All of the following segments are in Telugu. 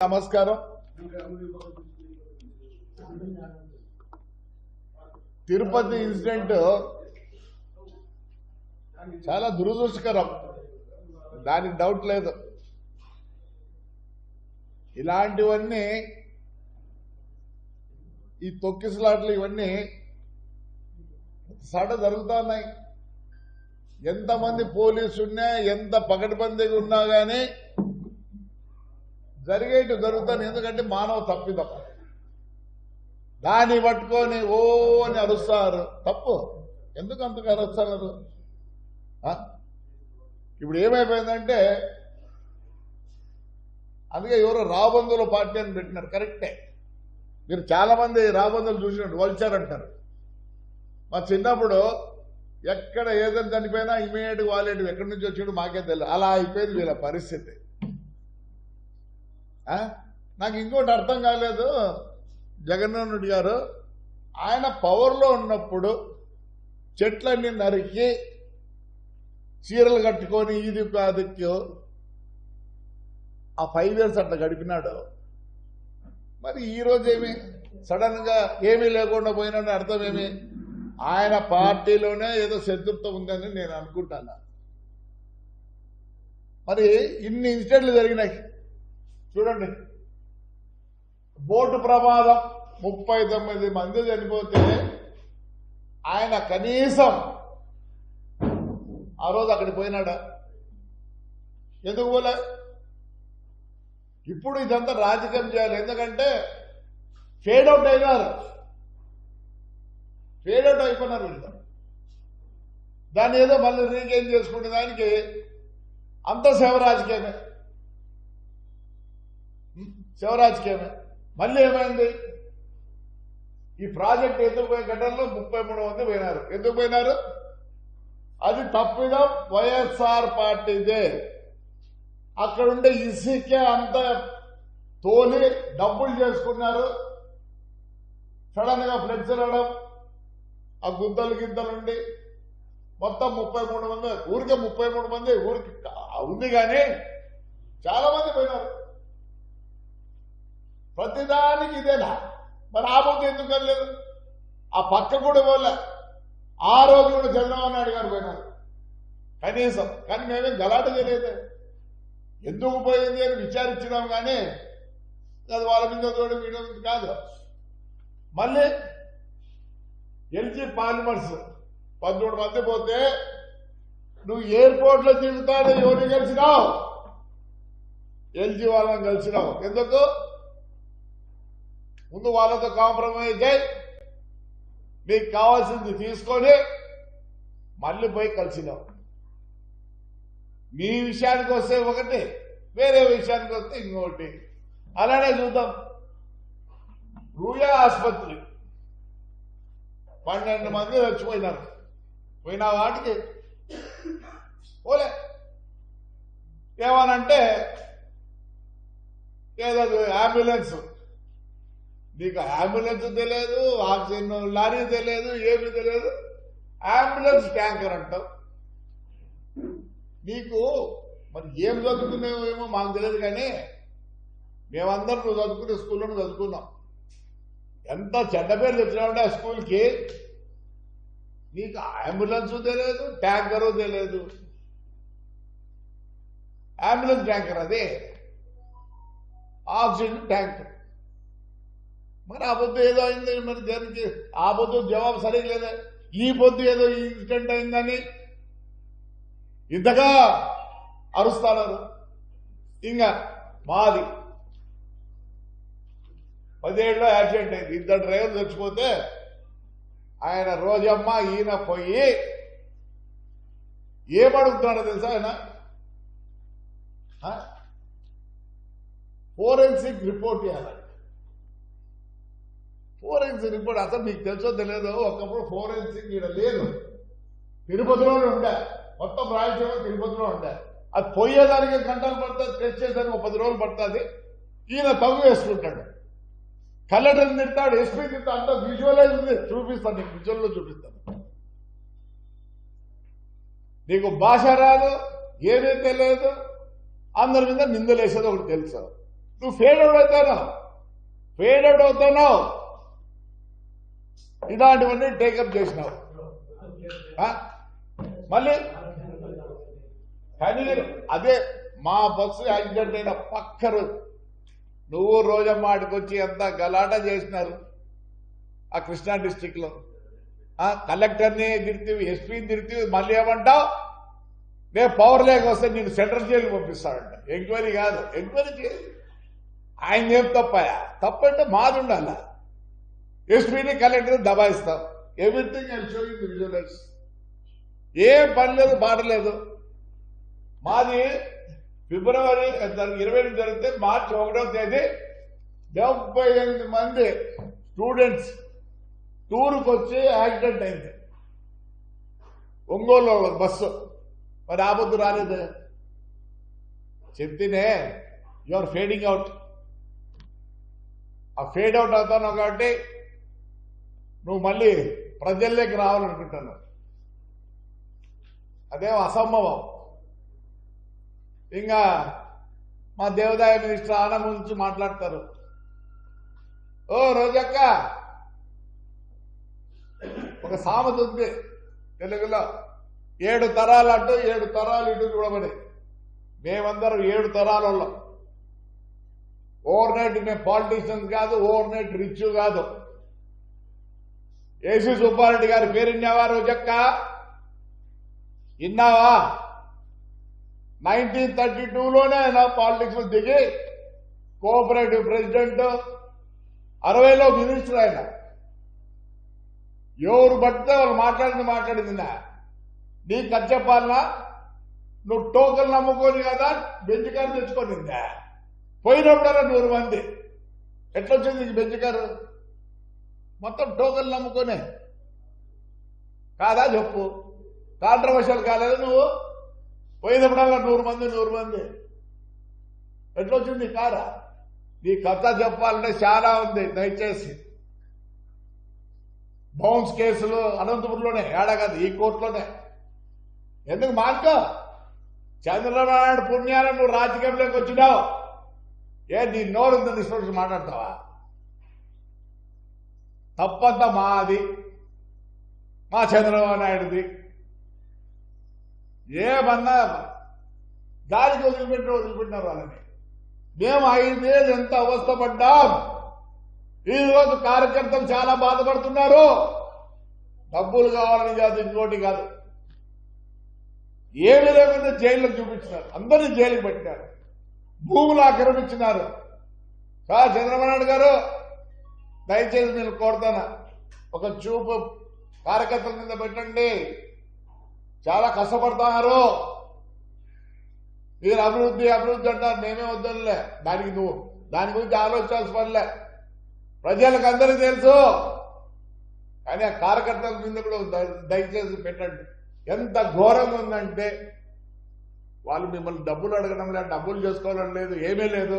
నమస్కారం. తిరుపతి ఇన్సిడెంట్ చాలా దురదృష్టకరం, దానికి డౌట్ లేదు. ఇలాంటివన్నీ ఈ తొక్కిసలాట్లు ఇవన్నీ సడ జరుగుతున్నాయి. ఎంతమంది పోలీసు ఉన్నా, ఎంత పకడ్బందీగా ఉన్నా కానీ జరిగేటి జరుగుతాను. ఎందుకంటే మానవ తప్పిదం. దాన్ని పట్టుకొని ఓ అని అరుస్తారు. తప్పు. ఎందుకు అంతగా అరుస్తున్నారు? ఇప్పుడు ఏమైపోయిందంటే, అందుకే ఎవరో రాబందుల పార్టీ అని పెట్టినారు. కరెక్టే. మీరు చాలా మంది రాబందులు చూసినట్టు వల్చారంటారు. మా చిన్నప్పుడు ఎక్కడ ఏదైనా చనిపోయినా ఇమీడియట్ వాలేటివి ఎక్కడి నుంచి వచ్చాడు మాకే తెలియదు. అలా అయిపోయింది వీళ్ళ పరిస్థితి. నాకు ఇంకోటి అర్థం కాలేదు. జగన్మోహన్ రెడ్డి గారు ఆయన పవర్లో ఉన్నప్పుడు చెట్లన్నీ నరికి చీరలు కట్టుకొని ఇది కాదుకు ఆ 5 years అట్లా గడిపినాడు. మరి ఈరోజు ఏమి సడన్ గా ఏమీ లేకుండా పోయినాడని అర్థం ఏమి? ఆయన పార్టీలోనే ఏదో శత్రుత్వం ఉందని నేను అనుకుంటాను. మరి ఇన్ని ఇన్సిడెంట్లు జరిగినాయి చూడండి. బోటు ప్రమాదం 39 మంది చనిపోతే ఆయన కనీసం ఆ రోజు అక్కడికి పోయినాడా? ఎందుకు పోలే? ఇప్పుడు ఇదంతా రాజకీయం చేయాలి. ఎందుకంటే ఫేడ్ అవుట్ అయినారు. ఫేడ్ అవుట్ అయిపోయినారు వీళ్ళు. దాన్ని ఏదో మళ్ళీ రీగెయిన్ చేసుకునే దానికి అంత శివరాజకీయమే. శివరాజకీయమే. మళ్ళీ ఏమైంది? ఈ ప్రాజెక్ట్ ఎందుకు పోయే ఘటనలో 33 మంది పోయినారు. ఎందుకు పోయినారు? అది తప్పిదం వైఎస్ఆర్ పార్టీదే. అక్కడుండే ఇసుకే అంత తోలి డబ్బులు చేసుకున్నారు. సడన్ గా ఫ్లెక్స్ వెళ్ళడం, ఆ గుద్దలు గిద్దలుండి మొత్తం 33 మంది. ఊరికే 33 మంది ఊరికి ఉంది కానీ చాలా మంది పోయినారు. ప్రతిదానికి ఇదేనా? మరి ఆ బొద్దు ఎందుకు వెళ్ళలేదు? ఆ పక్క కూడా పోలే. ఆ రోజు కూడా చంద్రబాబు నాయుడు గారు పోయినారు కనీసం. కానీ మేమేం గలాట చేయలేదు. ఎందుకు పోయింది అని విచారించినాం కానీ అది వాళ్ళ మీద తోడు వీడి కాదు. మళ్ళీ ఎల్జీ పాలిమర్స్ 13 మంది పోతే నువ్వు ఎయిర్పోర్ట్ లో దిగుతాను ఎవరిని కలిసినావు? ఎల్జీ వాళ్ళని కలిసినావు. ఎందుకు? ముందు వాళ్ళతో కాంప్రమైజ్ అయ్యి మీకు కావాల్సింది తీసుకొని మళ్ళీ పోయి కలిసినావు. మీ విషయానికి వస్తే ఒకటి, వేరే విషయానికి వస్తే ఇంకొకటి. అలానే చూద్దాం. రూయా ఆసుపత్రి 12 మంది చచ్చిపోయినారు. పోయిన వాటికి పోలే. ఏమనంటే ఏదో అంబులెన్స్, నీకు అంబులెన్స్ తెలియదు, ఆక్సిజన్ లారీ తెలియదు, ఏమీ తెలియదు. అంబులెన్స్ ట్యాంకర్ అంటావు. నీకు మరి ఏం చదువుకునేవేమో మాకు తెలియదు కానీ మేమందరం నువ్వు చదువుకునే స్కూల్లో చదువుకున్నాం. ఎంత చెడ్డ పేరు తెచ్చినామంటే ఆ స్కూల్కి. నీకు అంబులెన్స్ తెలియదు, ట్యాంకరు తెలియదు. అంబులెన్స్ ట్యాంకర్ అదే, ఆక్సిజన్ ట్యాంకర్. మరి ఆ పొద్దు ఏదో అయింది. మరి దానికి ఆ పొద్దు జవాబు సరిగ్గా లేదా? ఈ పొద్దు ఏదో ఇన్సిడెంట్ అయిందని ఇంతగా అరుస్తున్నారు. ఇంకా మాది 17లో యాక్సిడెంట్ అయింది. 2 డ్రైవర్లు చచ్చిపోతే ఆయన రోజమ్మ ఈయన పోయి ఏమడుగుతున్నాడో తెలుసా? ఆయన ఫోరెన్సిక్ రిపోర్ట్ ఇవ్వాలి. ఫోరెన్సిక్ రిపోర్ట్ అసలు మీకు తెలుసో తెలియదు. ఒకప్పుడు ఫోరెన్సిక్ ఇక్కడ లేదు, తిరుపతిలోనే ఉండే. మొత్తం రాయలసీమ తిరుపతిలో ఉండే. అది పోయేదానికి గంటలు పడుతుంది, టెస్ట్ చేసేదానికి 10 రోజులు పడుతుంది. ఈయన తగ్గు వేసుకుంటాడు. కలెక్టర్ తిడతాడు, ఎస్పీ తిడతాడు. అంతా విజువలైజ్ ఉంది. చూపిస్తాను, నీకు విజువల్లో చూపిస్తాను. నీకు భాష రాదు, ఏమీ తెలియదు, అందరి మీద నిందలేసేది ఒకటి తెలుసు. నువ్వు ఫెయిల్ అవుతున్నావు. ఇలాంటివన్నీ టేకప్ చేసినావు. మళ్ళీ కానీ అదే మా బస్సు యాక్సిడెంట్ అయిన పక్కరు నువ్వు రోజమ్మ ఆడికొచ్చి ఎంత గలాట చేసినారు ఆ కృష్ణా డిస్టిక్ లో. కలెక్టర్ని తిరిగితే ఎస్పీని తిరిగితే మళ్ళీ ఏమంటావు, నేను పవర్ లేక వస్తే నేను సెంట్రల్ జైలుకి పంపిస్తాడంట. ఎంక్వైరీ కాదు, ఎంక్వైరీ చేయాలి. ఆయన ఏం తప్పంటే మాది ఉండాల. ఎస్పీని కలెక్టర్ దబాయిస్తాం. Everything I show you the visuals. ఏం పని లేదు, బాడలేదు. మాది ఫిబ్రవరి 20 జరిగితే మార్చి 1వ తేదీ 78 మంది స్టూడెంట్స్ టూర్కి వచ్చి యాక్సిడెంట్ అయింది ఒంగోలు బస్సు. మరి ఆ పొద్దు రాలేదు. చెప్తేనే యు ఆర్ ఫేడింగ్ అవుట్. ఆ ఫేడ్ అవుట్ అవుతాను కాబట్టి నువ్వు మళ్ళీ ప్రజల్లోకి రావాలనుకుంటున్నావు. అదేం అసంభవం. ఇంకా మా దేవాదాయ మినిస్టర్ ఆనంద్ గురించి మాట్లాడతారు. ఓ రోజక్క, ఒక సామెత ఉంది తెలుగులో, 7 తరాలు అటు 7 తరాలు ఇటు చూడమని. మేమందరం 7 తరాల వాళ్ళం. ఓవర్ నైట్ మేము పాలిటీషియన్స్ కాదు, ఓవర్ నైట్ రిచ్ కాదు. ఏసీ సుబ్బారెడ్డి గారి పేరు విన్నావా రోజక్క? విన్నావా? 1932లోనే ఆయన పాలిటిక్స్ లో దిగి కోఆపరేటివ్ ప్రెసిడెంట్, 60లో మినిస్టర్. ఆయన ఎవరు పడితే వాళ్ళు మాట్లాడింది నీకు ఖర్చు చెప్పాలనా? నువ్వు టోకన్ నమ్ముకొని కదా బెంచ్ కారు తెచ్చుకోనిందా? పోయినప్పుడల్లా 100 మంది. ఎట్లొచ్చింది నీకు బెంచ్ కారు? మొత్తం టోకన్ నమ్ముకొనే కాదా చెప్పు? కాంట్రవర్షియల్ కాలేదు నువ్వు? పోయినప్పుడల్లా 100 మంది. ఎట్లొచ్చింది నీ కారా? నీ కథ చెప్పాలంటే చాలా ఉంది. దయచేసి బౌన్స్ కేసులు అనంతపురంలోనే, ఏడా కాదు ఈ కోర్టులోనే. ఎందుకు మార్కో? చంద్రబాబు నాయుడు పుణ్యాలను నువ్వు రాజకీయంలోకి వచ్చినావు. నీ నోరుంది నిష్పక్ష మాట్లాడతావా? తప్పంతా మాది, మా చంద్రబాబు నాయుడుది. ఏమన్నా గాలికి వదిలిపెట్టినారు వాళ్ళని. మేము 5 ఏళ్ళు ఎంత అవస్థపడ్డాం. ఈరోజు కార్యకర్తలు చాలా బాధపడుతున్నారు. డబ్బులు కావాలని కాదు, ఇంకోటి కాదు. ఏమీ లేకుండా జైల్లో చూపించినారు, అందరినీ జైలుకి పెట్టినారు, భూములు ఆక్రమించినారు. చంద్రబాబు నాయుడు గారు దయచేసి నేను కోరుతాను, ఒక చూపు కార్యకర్తల మీద పెట్టండి. చాలా కష్టపడుతున్నారు. మీరు అభివృద్ధి అంటారు, మేమే వద్దనులే. దాని గురించి ఆలోచించాల్సిన పనిలే. ప్రజలకు అందరికీ తెలుసు. కానీ ఆ కార్యకర్తల మీద కూడా దయచేసి పెట్టండి. ఎంత ఘోరంగా ఉందంటే వాళ్ళు మిమ్మల్ని డబ్బులు అడగడం లేదు, డబ్బులు చేసుకోవడం లేదు, ఏమీ లేదు.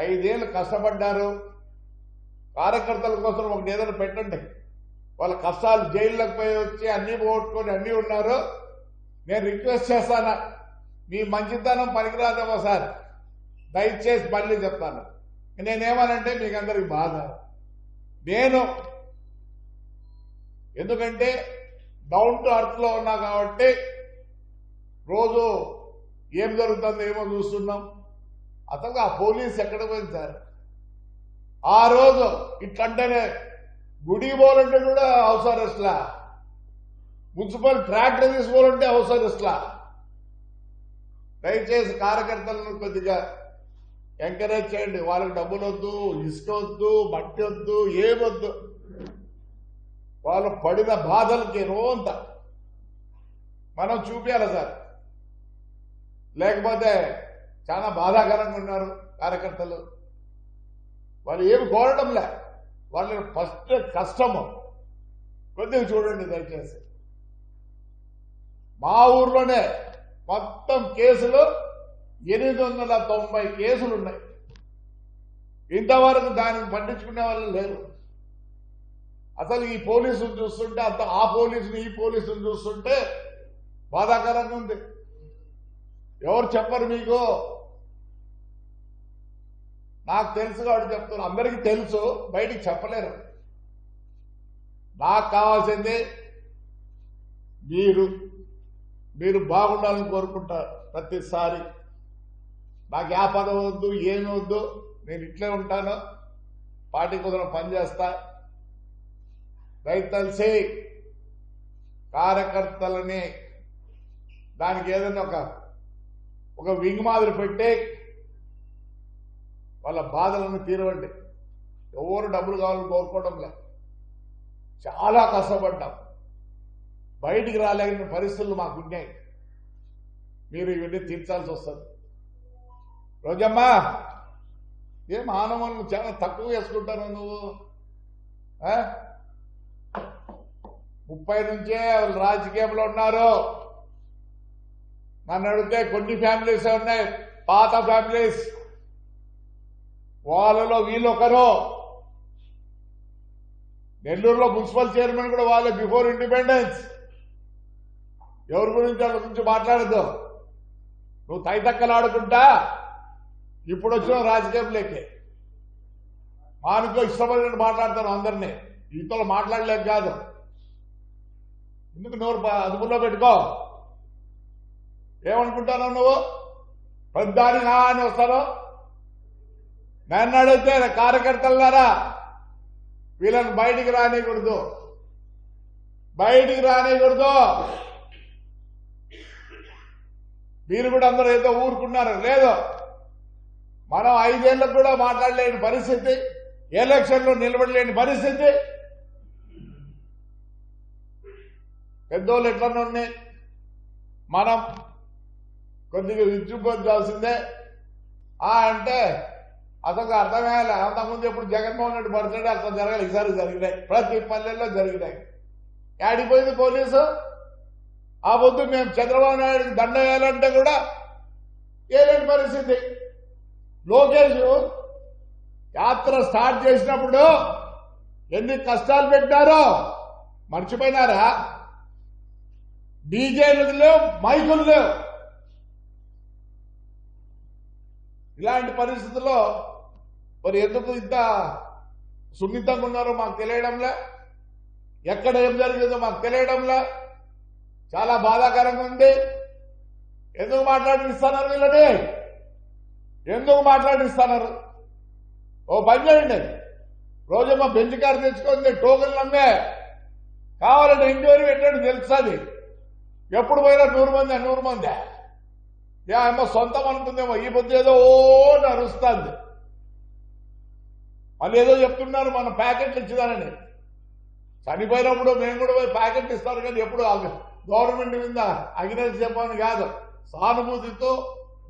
5 ఏళ్ళు కష్టపడ్డారు. కార్యకర్తల కోసం ఒకటి ఏదైనా పెట్టండి. వాళ్ళ కష్టాలు జైల్లోకి పోయి వచ్చి అన్నీ పోగొట్టుకొని అన్నీ ఉన్నారు. నేను రిక్వెస్ట్ చేస్తాను, మీ మంచితనం పనికిరాదేమో సార్, దయచేసి మళ్ళీ చెప్తాను. నేనేమనంటే మీకు అందరికి బాధ. ఎందుకంటే డౌన్ టు అర్త్ లో ఉన్నా కాబట్టి రోజు ఏం జరుగుతుందో ఏమో చూస్తున్నాం. అసలు ఆ పోలీస్ ఎక్కడ పోయింది సార్? ఆ రోజు ఇట్లంటేనే గుడి పోవాలంటే కూడా హౌస్ అరెస్ట్లా, మున్సిపల్ ట్రాక్టర్ తీసుకోవాలంటే హౌస్ అరెస్ట్లా. దయచేసి కార్యకర్తలను కొద్దిగా ఎంకరేజ్ చేయండి. వాళ్ళకి డబ్బులు వద్దు, ఇసుక వద్దు, మట్టి వద్దు, ఏమొద్దు. వాళ్ళు పడిన బాధలకి రోంత మనం చూపించాలి సార్. లేకపోతే చాలా బాధాకరంగా ఉన్నారు కార్యకర్తలు. వాళ్ళు ఏమి కోరడంలే, వాళ్ళ ఫస్ట్ కష్టము కొద్దిగా చూడండి దయచేసి. మా ఊర్లోనే మొత్తం కేసులు 890 కేసులు ఉన్నాయి. ఇంతవరకు దాన్ని పట్టించుకునే వాళ్ళు లేరు. అసలు ఈ పోలీసులు చూస్తుంటే ఆ పోలీసులు ఈ పోలీసులు చూస్తుంటే బాధాకరంగా ఉంది. ఎవరు చెప్పరు మీకు? నాకు తెలుసు కాబట్టి చెప్తున్నా, అందరికీ తెలుసు, బయటికి చెప్పలేరు. నాకు కావాల్సింది మీరు బాగుండాలని కోరుకుంటారు. ప్రతిసారి నాకు ఆ పదవి వద్దు, ఏమి వద్దు, నేను ఇట్లే ఉంటాను, పార్టీ కుదరం పనిచేస్తా. దయతలిసి కార్యకర్తలని దానికి ఏదైనా ఒక వింగ్ మాదిరి పెట్టి వాళ్ళ బాధలను తీరవండి. ఎవరు డబ్బులు కావాలని కోరుకోవడంలే. చాలా కష్టపడ్డాం, బయటికి రాలేని పరిస్థితులు మాకున్నాయి. మీరు ఇవన్నీ తీర్చాల్సి వస్తుంది. రోజమ్మా, ఏం ఆనవాళ్ళు చాలా తక్కువ వేసుకుంటాను నువ్వు. 30 నుంచే రాజకీయంలో ఉన్నారు. నన్ను అడిగితే కొన్ని ఫ్యామిలీస్ ఉన్నాయి, పాత ఫ్యామిలీస్, వాళ్ళలో వీళ్ళు ఒకరు. నెల్లూరులో మున్సిపల్ చైర్మన్ కూడా వాళ్ళే, బిఫోర్ ఇండిపెండెన్స్. ఎవరి గురించి వాళ్ళ గురించి మాట్లాడద్దు. నువ్వు తైతక్కలు ఆడుకుంటా ఇప్పుడు వచ్చిన రాజకీయంలోకి మానుకో ఇష్టపడినట్టు మాట్లాడతాను అందరినీ. ఇతరులు మాట్లాడలేక కాదు. ఎందుకు నోరు అదుపులో పెట్టుకో. ఏమనుకుంటాను నువ్వు? పెద్దాని నా అని వస్తాను. నన్ను అడిగితే కార్యకర్తలు గారా, వీళ్ళని బయటికి రానికూడదు, బయటికి రానికూడదు. మీరు కూడా అందరూ ఏదో ఊరుకున్నారు. లేదు, మనం 5 ఏళ్ళకు కూడా మాట్లాడలేని పరిస్థితి, ఎలక్షన్లో నిలబడలేని పరిస్థితి. పెద్దోళ్ళు ఎట్లన్నా ఉన్నాయి, మనం కొద్దిగా విద్యుపొందాల్సిందే. అంటే అసలు అర్థమయ్యాలి. అంతకుముందు ఎప్పుడు జగన్మోహన్ రెడ్డి బర్త్డే అట్లా జరగాలి, ఈసారి జరిగినాయి, ప్రతి పల్లెల్లో జరిగినాయి. ఆడిపోయింది పోలీసు. ఆ పొద్దు మేము చంద్రబాబు నాయుడికి దండ వేయాలంటే కూడా వేయలేని పరిస్థితి. లోకేష్ యాత్ర స్టార్ట్ చేసినప్పుడు ఎన్ని కష్టాలు పెట్టారో మర్చిపోయినారా? డీజేలు లేవు, మైకులు లేవు. ఇలాంటి పరిస్థితుల్లో మరి ఎందుకు ఇంత సున్నితంగా ఉన్నారో మాకు తెలియడంలే. ఎక్కడ ఏం జరిగిందో మాకు తెలియడంలే. చాలా బాధాకరంగా ఉంది. ఎందుకు మాట్లాడిస్తున్నారు వీళ్ళని? ఎందుకు మాట్లాడిస్తున్నారు? ఓ పని చేయండి, రోజమ్మా బెంచ్ కారు తెచ్చుకుంది, టోకెన్లు అమ్మే, కావాలంటే ఎంక్వైరీ పెట్టండి, తెలుస్తుంది. ఎప్పుడు పోయినా 100 మంది ఏమో సొంతం అనుకుందేమో. ఈ పొద్దు ఏదో అరుస్తుంది. మళ్ళీ ఏదో చెప్తున్నారు మన ప్యాకెట్లు ఇచ్చేదానని. చనిపోయినప్పుడు మేము కూడా పోయి ప్యాకెట్లు ఇస్తారు, కానీ ఎప్పుడు గవర్నమెంట్ మీద అగ్నేసి చెప్పని కాదు, సానుభూతితో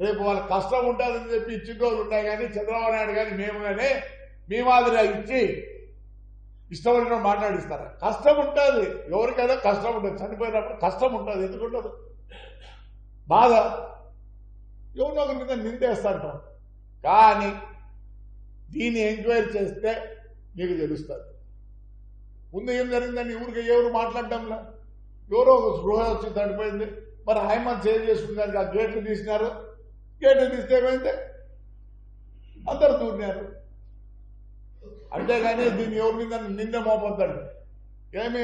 రేపు వాళ్ళ కష్టం ఉంటుందని చెప్పి ఇచ్చిన రోజులు ఉన్నాయి. కానీ చంద్రబాబు నాయుడు కానీ మేము కానీ మీ మాదిరిగా ఇచ్చి ఇష్టపడిన మాట్లాడిస్తారు. కష్టం ఉంటుంది, ఎవరికైనా కష్టం ఉంటుంది. చనిపోయినప్పుడు కష్టం ఉంటుంది, ఎందుకుంటుంది? బాధ ఎవరినో ఒకరి మీద నిందేస్తాంటాం. కానీ దీన్ని ఎంక్వైరీ చేస్తే మీకు తెలుస్తుంది ముందు ఏం జరిగిందని. ఊరికి ఎవరు మాట్లాడడంలా, ఎవరో ఒక గృహ వచ్చి చనిపోయింది, మరి ఆయమ్మ సేవ్ చేసుకున్నారు, ఆ గేట్లు తీసినారు. గేట్లు తీస్తే ఏమైంది? అందరు దూరినారు. అంతేగాని దీన్ని ఎవరి మీద నింద మోపొద్దండి.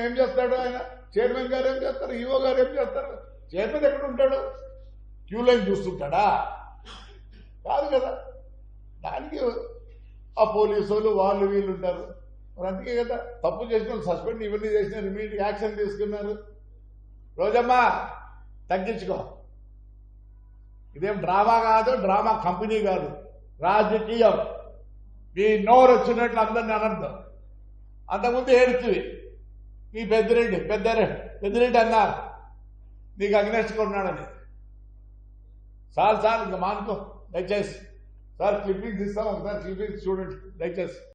ఏం చేస్తాడు ఆయన? చైర్మన్ గారు ఏం చేస్తారు? ఈఓ గారు ఏం చేస్తారు? చైర్మన్ ఎక్కడ ఉంటాడు? క్యూ లైన్ చూస్తుంటాడా? కాదు కదా. దానికి ఆ పోలీసులు వాళ్ళు వీళ్ళు ఉంటారు. మరి అందుకే కదా తప్పు చేసిన సస్పెండ్ ఇవన్నీ చేసినారు, ఇమీడియట్ యాక్షన్ తీసుకున్నారు. రోజమ్మా తగ్గించుకో. ఇదేం డ్రామా కాదు, డ్రామా కంపెనీ కాదు, రాజకీయం. మీ నోరు వచ్చినట్లు అందరినీ అనర్థం. అంతకుముందు ఏడుచువి మీ పెద్దిరెడ్డి అన్నారు నీకు అగ్నెస్ట్గా ఉన్నాడని. చాలు ఇంకా మానుకో దయచేసి. సార్ క్లిప్పింగ్స్ ఇస్తాం, ఒకసారి క్లిప్పింగ్స్ చూడండి దయచేసి.